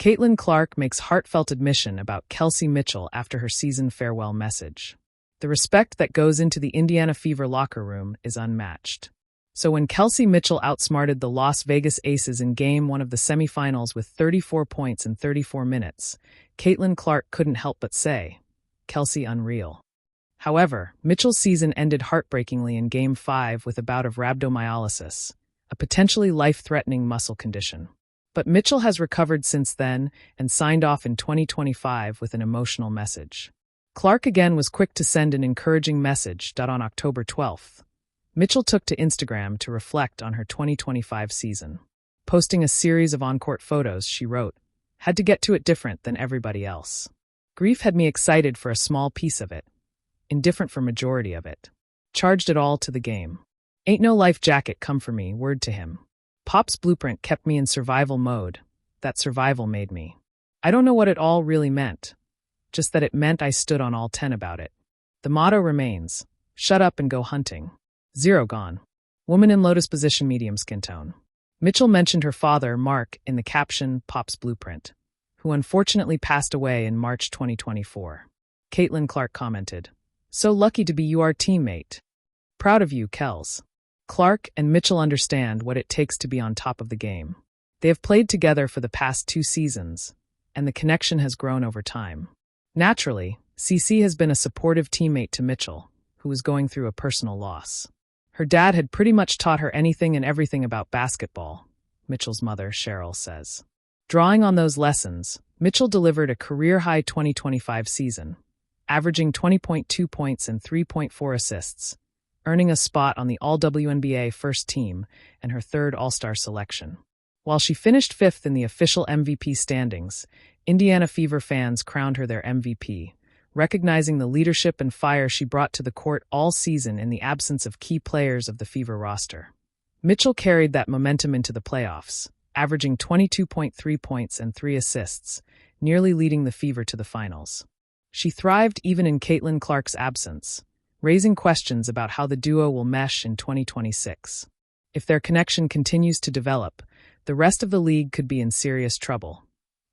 Caitlin Clark makes heartfelt admission about Kelsey Mitchell after her season farewell message. The respect that goes into the Indiana Fever locker room is unmatched. So when Kelsey Mitchell outsmarted the Las Vegas Aces in Game 1 of the semifinals with 34 points in 34 minutes, Caitlin Clark couldn't help but say, "Kelsey unreal." However, Mitchell's season ended heartbreakingly in Game 5 with a bout of rhabdomyolysis, a potentially life-threatening muscle condition. But Mitchell has recovered since then and signed off in 2025 with an emotional message. Clark again was quick to send an encouraging message. On October 12th, Mitchell took to Instagram to reflect on her 2025 season. Posting a series of on-court photos, she wrote, "Had to get to it different than everybody else. Grief had me excited for a small piece of it, indifferent for majority of it. Charged it all to the game. Ain't no life jacket come for me, word to him. Pop's blueprint kept me in survival mode. That survival made me. I don't know what it all really meant, just that it meant I stood on all 10 about it. The motto remains, shut up and go hunting. 0 gone. Woman in lotus position, medium skin tone." Mitchell mentioned her father, Mark, in the caption, "Pop's Blueprint," who unfortunately passed away in March 2024. Caitlin Clark commented, "So lucky to be your teammate. Proud of you, Kels." Clark and Mitchell understand what it takes to be on top of the game. They have played together for the past 2 seasons, and the connection has grown over time. Naturally, CC has been a supportive teammate to Mitchell, who was going through a personal loss. Her dad had pretty much taught her anything and everything about basketball, Mitchell's mother, Cheryl, says. Drawing on those lessons, Mitchell delivered a career-high 2025 season, averaging 20.2 points and 3.4 assists, earning a spot on the All-WNBA first team and her 3rd All-Star selection. While she finished 5th in the official MVP standings, Indiana Fever fans crowned her their MVP, recognizing the leadership and fire she brought to the court all season in the absence of key players of the Fever roster. Mitchell carried that momentum into the playoffs, averaging 22.3 points and 3 assists, nearly leading the Fever to the finals. She thrived even in Caitlin Clark's absence, raising questions about how the duo will mesh in 2026. If their connection continues to develop, the rest of the league could be in serious trouble.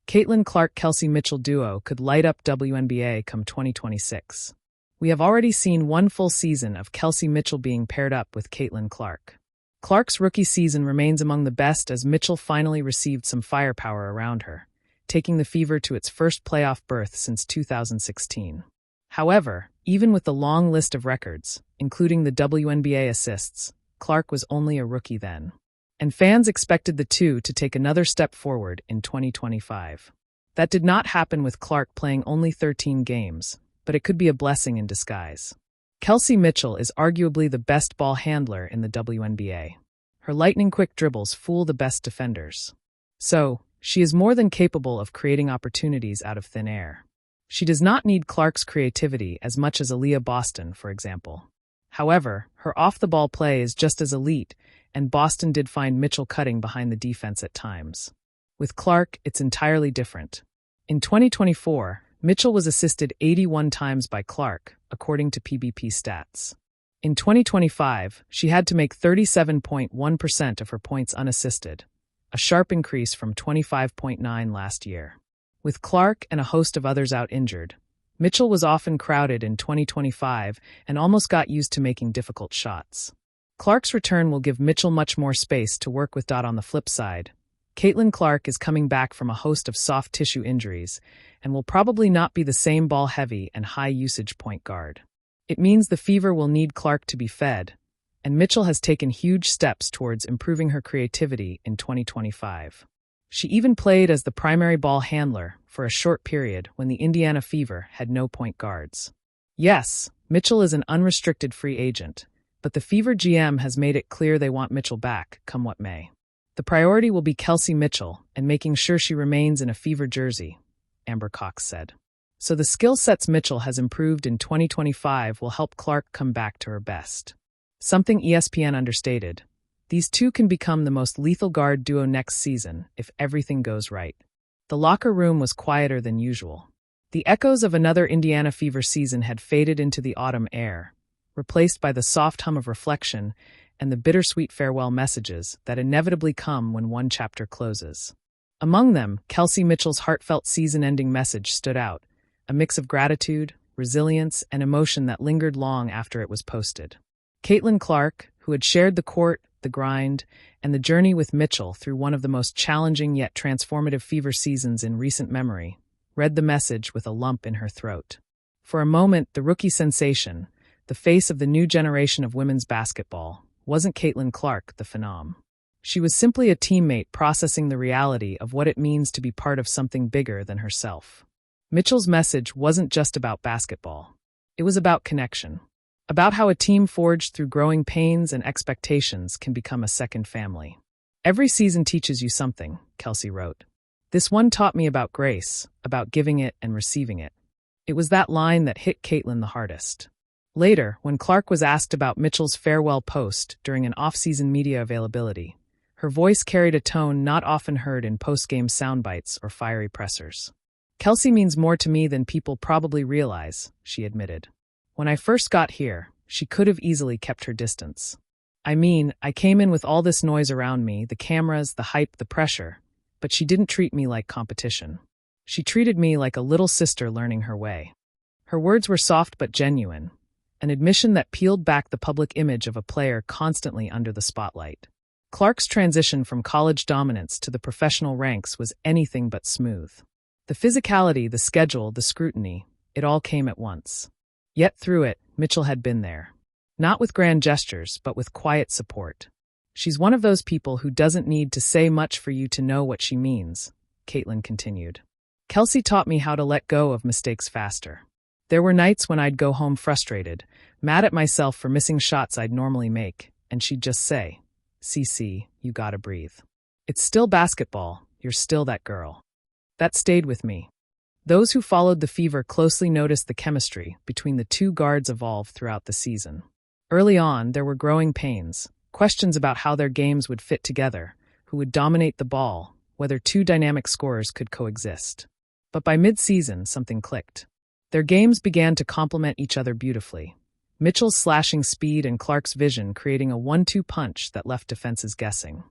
Caitlin Clark-Kelsey Mitchell duo could light up WNBA come 2026. We have already seen 1 full season of Kelsey Mitchell being paired up with Caitlin Clark. Clark's rookie season remains among the best as Mitchell finally received some firepower around her, taking the Fever to its first playoff berth since 2016. However, even with the long list of records, including the WNBA assists, Clark was only a rookie then. And fans expected the two to take another step forward in 2025. That did not happen with Clark playing only 13 games, but it could be a blessing in disguise. Kelsey Mitchell is arguably the best ball handler in the WNBA. Her lightning-quick dribbles fool the best defenders. So, she is more than capable of creating opportunities out of thin air. She does not need Clark's creativity as much as Aaliyah Boston, for example. However, her off-the-ball play is just as elite, and Boston did find Mitchell cutting behind the defense at times. With Clark, it's entirely different. In 2024, Mitchell was assisted 81 times by Clark, according to PBP stats. In 2025, she had to make 37.1% of her points unassisted, a sharp increase from 25.9% last year. With Clark and a host of others out injured, Mitchell was often crowded in 2025 and almost got used to making difficult shots. Clark's return will give Mitchell much more space to work with. On the flip side, Caitlin Clark is coming back from a host of soft tissue injuries and will probably not be the same ball-heavy and high-usage point guard. It means the Fever will need Clark to be fed, and Mitchell has taken huge steps towards improving her creativity in 2025. She even played as the primary ball handler for a short period when the Indiana Fever had no point guards. Yes, Mitchell is an unrestricted free agent, but the Fever GM has made it clear they want Mitchell back, come what may. The priority will be Kelsey Mitchell and making sure she remains in a Fever jersey, Amber Cox said. So the skill sets Mitchell has improved in 2025 will help Clark come back to her best. Something ESPN understated. These two can become the most lethal guard duo next season if everything goes right. The locker room was quieter than usual. The echoes of another Indiana Fever season had faded into the autumn air, replaced by the soft hum of reflection and the bittersweet farewell messages that inevitably come when one chapter closes. Among them, Kelsey Mitchell's heartfelt season-ending message stood out, a mix of gratitude, resilience, and emotion that lingered long after it was posted. Caitlin Clark, who had shared the court, the grind, and the journey with Mitchell through one of the most challenging yet transformative Fever seasons in recent memory, read the message with a lump in her throat. For a moment, the rookie sensation, the face of the new generation of women's basketball, wasn't Caitlin Clark, the phenom. She was simply a teammate processing the reality of what it means to be part of something bigger than herself. Mitchell's message wasn't just about basketball. It was about connection. About how a team forged through growing pains and expectations can become a second family. Every season teaches you something, Kelsey wrote. This one taught me about grace, about giving it and receiving it. It was that line that hit Caitlin the hardest. Later, when Clark was asked about Mitchell's farewell post during an off-season media availability, her voice carried a tone not often heard in post-game soundbites or fiery pressers. Kelsey means more to me than people probably realize, she admitted. When I first got here, she could have easily kept her distance. I mean, I came in with all this noise around me, the cameras, the hype, the pressure, but she didn't treat me like competition. She treated me like a little sister learning her way. Her words were soft but genuine, an admission that peeled back the public image of a player constantly under the spotlight. Clark's transition from college dominance to the professional ranks was anything but smooth. The physicality, the schedule, the scrutiny, it all came at once. Yet through it, Mitchell had been there. Not with grand gestures, but with quiet support. She's one of those people who doesn't need to say much for you to know what she means, Caitlin continued. Kelsey taught me how to let go of mistakes faster. There were nights when I'd go home frustrated, mad at myself for missing shots I'd normally make, and she'd just say, "CC, you gotta breathe. It's still basketball, you're still that girl." That stayed with me. Those who followed the Fever closely noticed the chemistry between the two guards evolve throughout the season. Early on, there were growing pains, questions about how their games would fit together, who would dominate the ball, whether two dynamic scorers could coexist. But by mid-season, something clicked. Their games began to complement each other beautifully. Mitchell's slashing speed and Clark's vision creating a 1-2 punch that left defenses guessing.